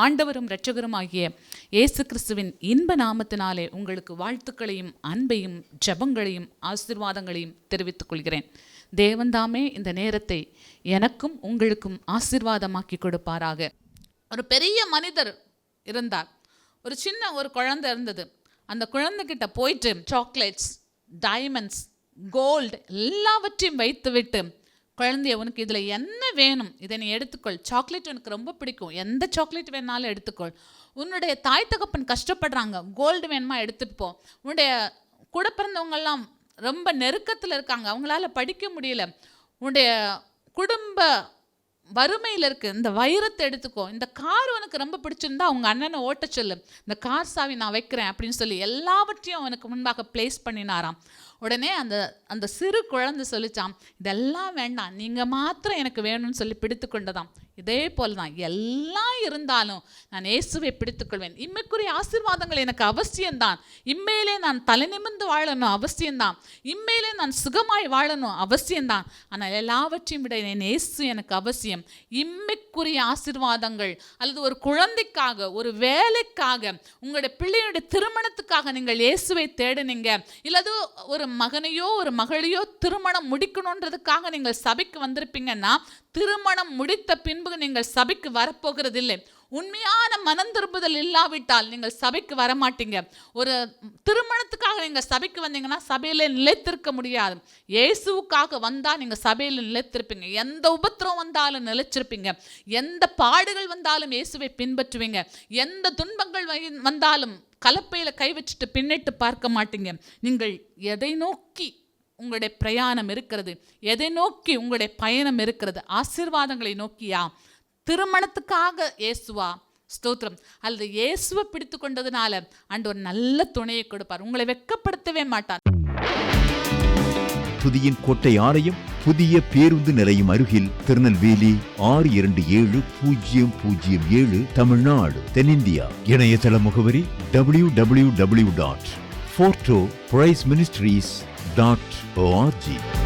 ஆண்டவரும் இரட்சகருமாகிய இயேசு கிறிஸ்துவின் இன்ப நாமத்தினாலே உங்களுக்கு வாழ்த்துக்களையும் அன்பையும் ஜெபங்களையும் ஆசீர்வாதங்களையும் தெரிவித்துக் கொள்கிறேன். தேவன்தாமே இந்த நேரத்தை எனக்கும் உங்களுக்கும் ஆசீர்வாதமாக்கி கொடுப்பாராக. ஒரு பெரிய மனிதர் இருந்தார். ஒரு சின்ன ஒரு குழந்தை இருந்தது. அந்த குழந்தைகிட்ட போயிட்டு சாக்லேட்ஸ், டைமண்ட்ஸ், கோல்டு எல்லாவற்றையும் வைத்து விட்டு, குழந்தைய உனக்கு இதில் என்ன வேணும், இதை நீ எடுத்துக்கொள். சாக்லேட் எனக்கு ரொம்ப பிடிக்கும், எந்த சாக்லேட் வேணாலும் எடுத்துக்கொள். உன்னுடைய தாய் தகப்பன் கஷ்டப்படுறாங்க, கோல்டு வேணுமா எடுத்துகிட்டு போ. உன்னுடைய கூட பிறந்தவங்கெல்லாம் ரொம்ப நெருக்கத்தில் இருக்காங்க, அவங்களால படிக்க முடியல. உன்னுடைய குடும்ப வறுமையில் இருக்குது, இந்த வைரத்தை எடுத்துக்கோ. இந்த கார் உனக்கு ரொம்ப பிடிச்சிருந்தா அவங்க அண்ணனை ஓட்ட சொல்லு, இந்த கார் சாவி நான் வைக்கிறேன் அப்படின்னு சொல்லி எல்லாவற்றையும் அவனுக்கு முன்பாக பிளேஸ் பண்ணினாராம். உடனே அந்த சிறு குழந்தை சொல்லிச்சான், இதெல்லாம் வேண்டாம், நீங்கள் மாத்திரம் எனக்கு வேணும்னு சொல்லி பிடித்து கொண்டதாம். இதே போல் தான் எல்லாம் இருந்தாலும் நான் இயேசுவை பிடித்துக்கொள்வேன். இம்மைக்குரிய ஆசீர்வாதங்கள் எனக்கு அவசியம்தான். இம்மையிலே நான் தலை நிமிர்ந்து வாழணும் அவசியம்தான். இம்மையிலே நான் சுகமாய் வாழணும் அவசியம்தான். ஆனால் எல்லாவற்றையும் விட என் இயேசு எனக்கு அவசியம். இம்மைக்குரிய ஆசீர்வாதங்கள் அல்லது ஒரு குழந்தைக்காக, ஒரு வேலைக்காக, உங்களுடைய பிள்ளையுடைய திருமணத்துக்காக நீங்கள் இயேசுவை தேடுனீங்க, இல்லது ஒரு மகனையோ ஒரு மகளையோ திருமணம் முடிக்கணுன்றதுக்காக நீங்கள் சபைக்கு வந்திருப்பீங்கன்னா, திருமணம் முடித்த பின்பு நீங்கள் சபைக்கு வரப்போகிறது இல்லை. உண்மையான மனம் திரும்புதல் இல்லாவிட்டால் நீங்கள் சபைக்கு வரமாட்டீங்க. ஒரு திருமணத்துக்காக நீங்கள் சபைக்கு வந்தீங்கன்னா சபையில நிலைத்திருக்க முடியாது. இயேசுவுக்காக வந்தால் நீங்கள் சபையில் நிலைத்திருப்பீங்க. எந்த உபத்திரம் வந்தாலும் நிலைச்சிருப்பீங்க. எந்த பாடுகள் வந்தாலும் இயேசுவை பின்பற்றுவீங்க. எந்த துன்பங்கள் வந்தாலும் கலப்பையில் கை வச்சுட்டு பின்னிட்டு பார்க்க மாட்டீங்க. நீங்கள் எதை நோக்கி உங்களுடைய பிரயாணம் இருக்கிறது, எதை நோக்கி உங்களுடைய பயணம் இருக்கிறது? ஆசீர்வாதங்களை நோக்கியா? திருமணத்துக்காக இயேசுவா? ஸ்தோத்திரம். அல்லது இயேசுவை பிடித்து கொண்டதுனால ஆண்டவர் நல்ல துணையை கொடுப்பார், உங்களை வெட்கப்படுத்தவே மாட்டார். புதியின் கோட்டை ஆலயம் புதிய பேருந்து நிலையம் அருகில், திருநெல்வேலி 620007 தமிழ்நாடு, தென்னிந்தியா. இணையதள முகவரி www.fortopriceministries.org.